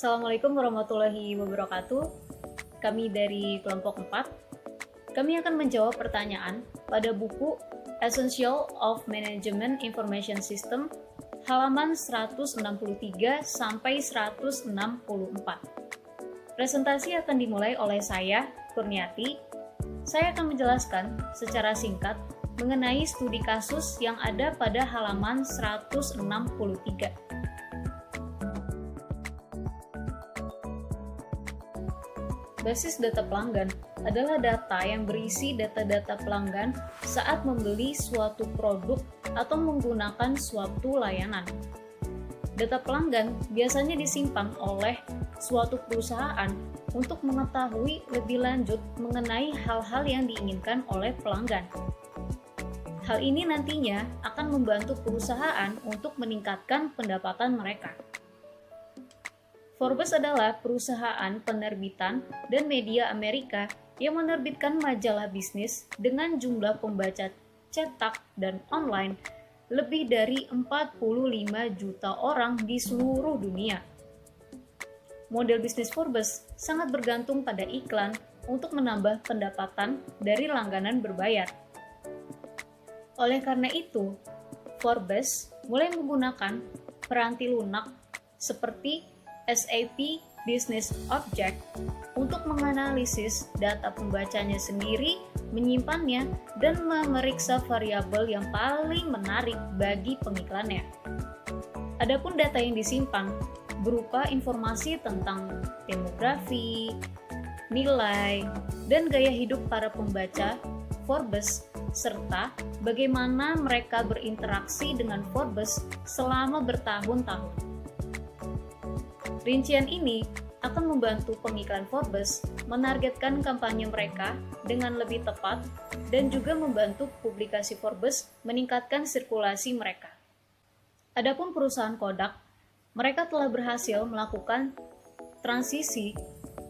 Assalamualaikum warahmatullahi wabarakatuh. Kami dari kelompok 4. Kami akan menjawab pertanyaan pada buku Essential of Management Information System halaman 163 sampai 164. Presentasi akan dimulai oleh saya, Kurniati. Saya akan menjelaskan secara singkat mengenai studi kasus yang ada pada halaman 163. Basis data pelanggan adalah data yang berisi data-data pelanggan saat membeli suatu produk atau menggunakan suatu layanan. Data pelanggan biasanya disimpan oleh suatu perusahaan untuk mengetahui lebih lanjut mengenai hal-hal yang diinginkan oleh pelanggan. Hal ini nantinya akan membantu perusahaan untuk meningkatkan pendapatan mereka. Forbes adalah perusahaan penerbitan dan media Amerika yang menerbitkan majalah bisnis dengan jumlah pembaca cetak dan online lebih dari 45 juta orang di seluruh dunia. Model bisnis Forbes sangat bergantung pada iklan untuk menambah pendapatan dari langganan berbayar. Oleh karena itu, Forbes mulai menggunakan peranti lunak seperti SAP Business Object untuk menganalisis data pembacanya sendiri, menyimpannya, dan memeriksa variabel yang paling menarik bagi pengiklannya. Adapun data yang disimpan berupa informasi tentang demografi, nilai, dan gaya hidup para pembaca Forbes, serta bagaimana mereka berinteraksi dengan Forbes selama bertahun-tahun. Rincian ini akan membantu pengiklan Forbes menargetkan kampanye mereka dengan lebih tepat dan juga membantu publikasi Forbes meningkatkan sirkulasi mereka. Adapun perusahaan Kodak, mereka telah berhasil melakukan transisi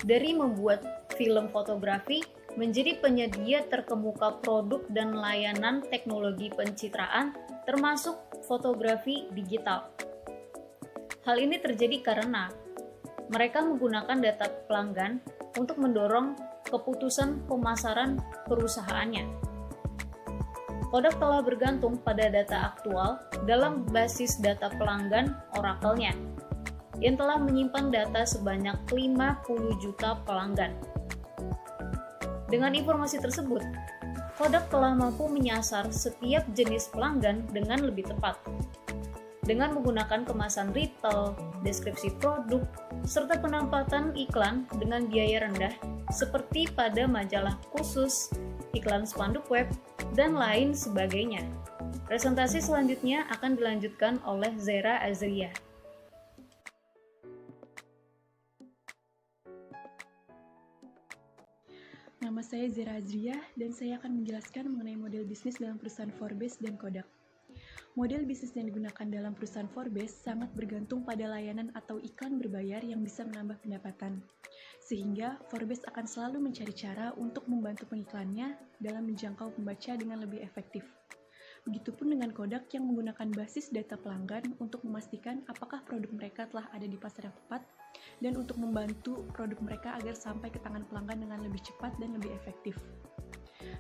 dari membuat film fotografi menjadi penyedia terkemuka produk dan layanan teknologi pencitraan termasuk fotografi digital. Hal ini terjadi karena mereka menggunakan data pelanggan untuk mendorong keputusan pemasaran perusahaannya. Kodak telah bergantung pada data aktual dalam basis data pelanggan Oracle-nya, yang telah menyimpan data sebanyak 50 juta pelanggan. Dengan informasi tersebut, Kodak telah mampu menyasar setiap jenis pelanggan dengan lebih tepat. Dengan menggunakan kemasan retail, deskripsi produk, serta penempatan iklan dengan biaya rendah seperti pada majalah khusus, iklan spanduk web, dan lain sebagainya. Presentasi selanjutnya akan dilanjutkan oleh Zera Azria. Nama saya Zera Azria dan saya akan menjelaskan mengenai model bisnis dalam perusahaan Forbes dan Kodak. Model bisnis yang digunakan dalam perusahaan Forbes sangat bergantung pada layanan atau iklan berbayar yang bisa menambah pendapatan. Sehingga Forbes akan selalu mencari cara untuk membantu pengiklannya dalam menjangkau pembaca dengan lebih efektif. Begitupun dengan Kodak yang menggunakan basis data pelanggan untuk memastikan apakah produk mereka telah ada di pasar yang tepat dan untuk membantu produk mereka agar sampai ke tangan pelanggan dengan lebih cepat dan lebih efektif.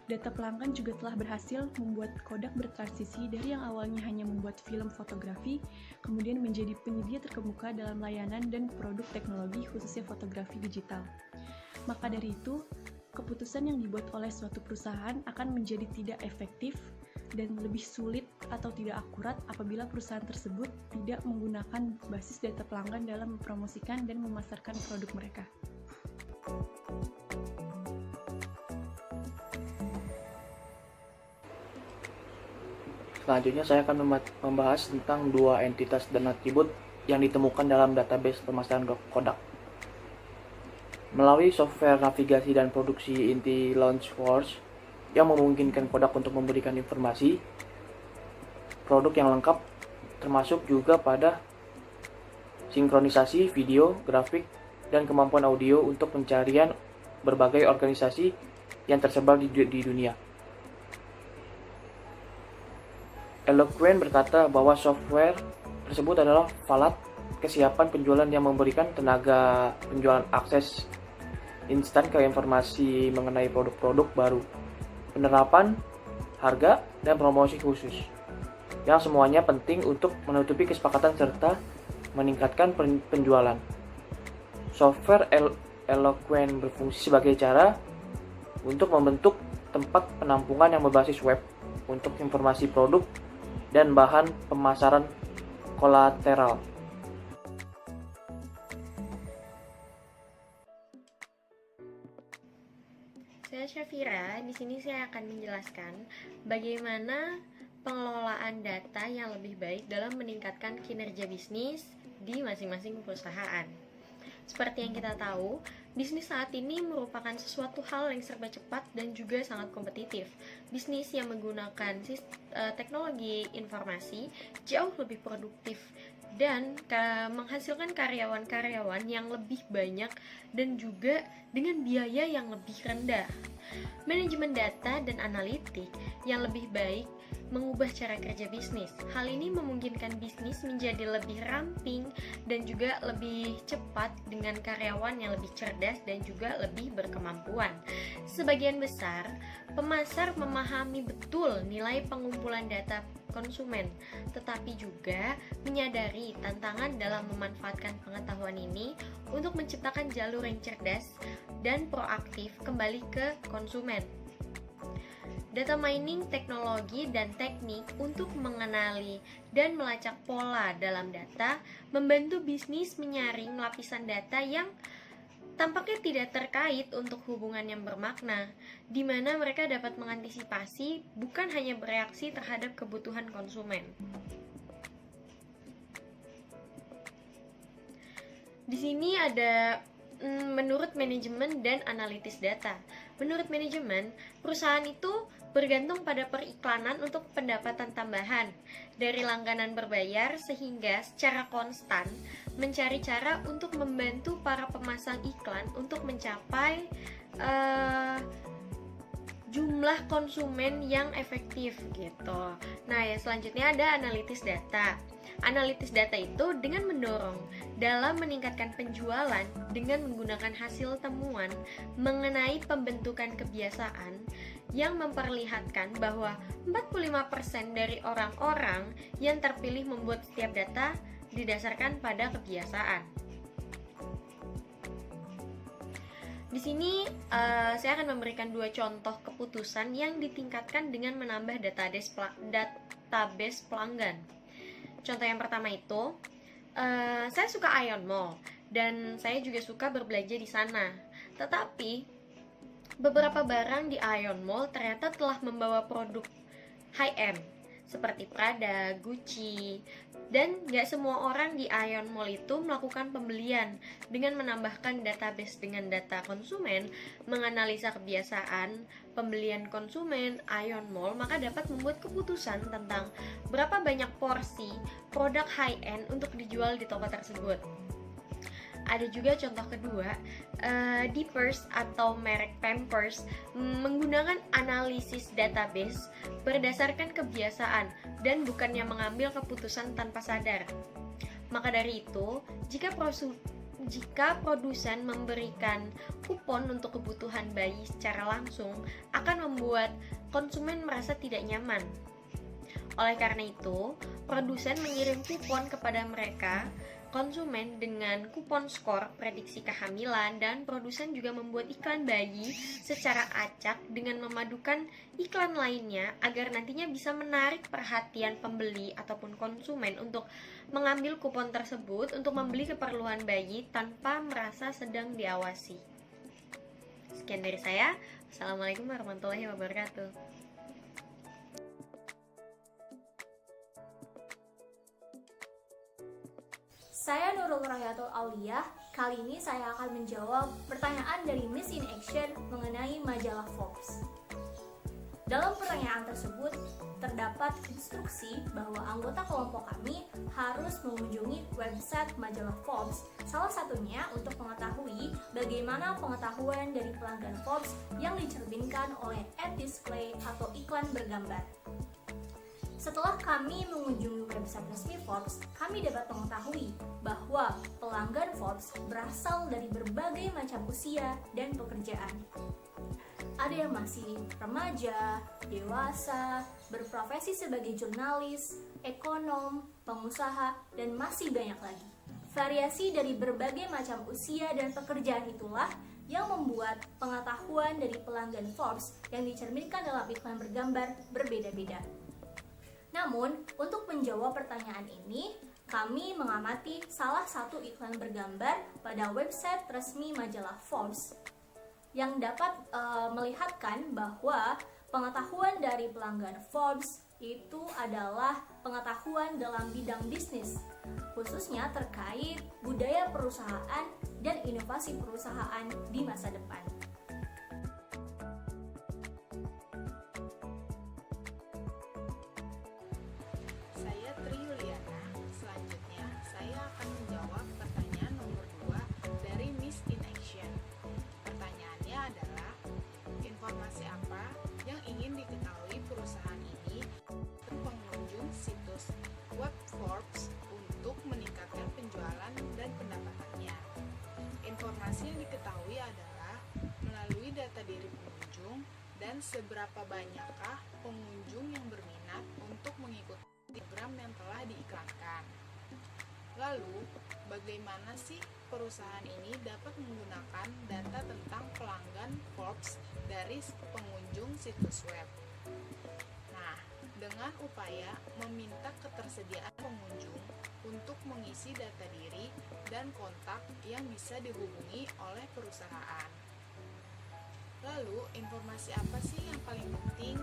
Data pelanggan juga telah berhasil membuat Kodak bertransisi dari yang awalnya hanya membuat film fotografi, kemudian menjadi penyedia terkemuka dalam layanan dan produk teknologi khususnya fotografi digital. Maka dari itu, keputusan yang dibuat oleh suatu perusahaan akan menjadi tidak efektif dan lebih sulit atau tidak akurat apabila perusahaan tersebut tidak menggunakan basis data pelanggan dalam mempromosikan dan memasarkan produk mereka. Selanjutnya saya akan membahas tentang dua entitas dan atribut yang ditemukan dalam database pemasaran Kodak. Melalui software navigasi dan produksi inti LaunchForce yang memungkinkan Kodak untuk memberikan informasi, produk yang lengkap termasuk juga pada sinkronisasi video, grafik, dan kemampuan audio untuk pencarian berbagai organisasi yang tersebar di dunia. Eloquent berkata bahwa software tersebut adalah valid kesiapan penjualan yang memberikan tenaga penjualan akses instan ke informasi mengenai produk-produk baru, penerapan harga, dan promosi khusus, yang semuanya penting untuk menutupi kesepakatan serta meningkatkan penjualan. Software Eloquent berfungsi sebagai cara untuk membentuk tempat penampungan yang berbasis web untuk informasi produk dan bahan pemasaran kolateral. Saya Syafira, di sini saya akan menjelaskan bagaimana pengelolaan data yang lebih baik dalam meningkatkan kinerja bisnis di masing-masing perusahaan. Seperti yang kita tahu, bisnis saat ini merupakan sesuatu hal yang serba cepat dan juga sangat kompetitif. Bisnis yang menggunakan teknologi informasi jauh lebih produktif dan menghasilkan karyawan-karyawan yang lebih banyak dan juga dengan biaya yang lebih rendah. Manajemen data dan analitik yang lebih baik mengubah cara kerja bisnis. Hal ini memungkinkan bisnis menjadi lebih ramping dan juga lebih cepat dengan karyawan yang lebih cerdas dan juga lebih berkemampuan. Sebagian besar pemasar memahami betul nilai pengumpulan data konsumen, tetapi juga menyadari tantangan dalam memanfaatkan pengetahuan ini untuk menciptakan jalur yang cerdas dan proaktif kembali ke konsumen. Data mining, teknologi, dan teknik untuk mengenali dan melacak pola dalam data membantu bisnis menyaring lapisan data yang tampaknya tidak terkait untuk hubungan yang bermakna, di mana mereka dapat mengantisipasi bukan hanya bereaksi terhadap kebutuhan konsumen. Di sini ada menurut manajemen dan analitis data. Menurut manajemen, perusahaan itu bergantung pada periklanan untuk pendapatan tambahan dari langganan berbayar, sehingga secara konstan mencari cara untuk membantu para pemasang iklan untuk mencapai jumlah konsumen yang efektif gitu. Nah, ya selanjutnya ada analitis data. Analitis data itu dengan mendorong dalam meningkatkan penjualan dengan menggunakan hasil temuan mengenai pembentukan kebiasaan yang memperlihatkan bahwa 45% dari orang-orang yang terpilih membuat setiap data didasarkan pada kebiasaan. Di sini saya akan memberikan 2 contoh keputusan yang ditingkatkan dengan menambah database pelanggan. Contoh yang pertama itu, saya suka Ion Mall dan saya juga suka berbelanja di sana. Tetapi beberapa barang di Ion Mall ternyata telah membawa produk high-end seperti Prada, Gucci, dan gak semua orang di Ion Mall itu melakukan pembelian. Dengan menambahkan database dengan data konsumen, menganalisa kebiasaan pembelian konsumen Ion Mall, maka dapat membuat keputusan tentang berapa banyak porsi produk high-end untuk dijual di toko tersebut. Ada juga contoh kedua, Diapers atau merek Pampers menggunakan analisis database berdasarkan kebiasaan dan bukannya mengambil keputusan tanpa sadar. Maka dari itu, jika produsen memberikan kupon untuk kebutuhan bayi secara langsung, akan membuat konsumen merasa tidak nyaman. Oleh karena itu, produsen mengirim kupon kepada mereka konsumen dengan kupon skor prediksi kehamilan, dan produsen juga membuat iklan bayi secara acak dengan memadukan iklan lainnya agar nantinya bisa menarik perhatian pembeli ataupun konsumen untuk mengambil kupon tersebut untuk membeli keperluan bayi tanpa merasa sedang diawasi. Sekian dari saya. Assalamualaikum warahmatullahi wabarakatuh. Saya Nurul Rayatul Auliah. Kali ini saya akan menjawab pertanyaan dari Miss in Action mengenai majalah Forbes. Dalam pertanyaan tersebut, terdapat instruksi bahwa anggota kelompok kami harus mengunjungi website majalah Forbes, salah satunya untuk mengetahui bagaimana pengetahuan dari pelanggan Forbes yang dicerminkan oleh ad display atau iklan bergambar. Setelah kami mengunjungi website resmi Forbes, kami dapat mengetahui bahwa pelanggan Forbes berasal dari berbagai macam usia dan pekerjaan. Ada yang masih remaja, dewasa, berprofesi sebagai jurnalis, ekonom, pengusaha, dan masih banyak lagi. Variasi dari berbagai macam usia dan pekerjaan itulah yang membuat pengetahuan dari pelanggan Forbes yang dicerminkan dalam iklan bergambar berbeda-beda. Namun, untuk menjawab pertanyaan ini, kami mengamati salah satu iklan bergambar pada website resmi majalah Forbes yang dapat melihatkan bahwa pengetahuan dari pelanggan Forbes itu adalah pengetahuan dalam bidang bisnis, khususnya terkait budaya perusahaan dan inovasi perusahaan di masa depan. Saya Tri Yuliana. Selanjutnya, saya akan menjawab pertanyaan nomor 2 dari Miss in Action. Pertanyaannya adalah, informasi apa yang ingin diketahui perusahaan ini tentang pengunjung situs web Forbes untuk meningkatkan penjualan dan pendapatannya? Informasi yang diketahui adalah melalui data diri pengunjung dan seberapa banyakkah pengunjung yang berminat untuk mengikuti program yang telah diiklankan. Lalu, bagaimana sih perusahaan ini dapat menggunakan data tentang pelanggan Forbes dari pengunjung situs web? Nah, dengan upaya meminta ketersediaan pengunjung untuk mengisi data diri dan kontak yang bisa dihubungi oleh perusahaan. Lalu, informasi apa sih yang paling penting?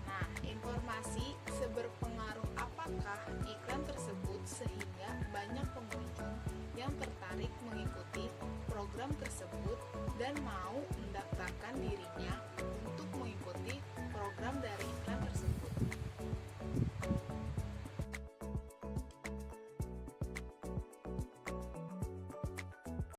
Nah, informasi seberpengaruh apakah iklan tersebut sehingga banyak pengunjung yang tertarik mengikuti program tersebut dan mau mendaftarkan dirinya untuk mengikuti program dari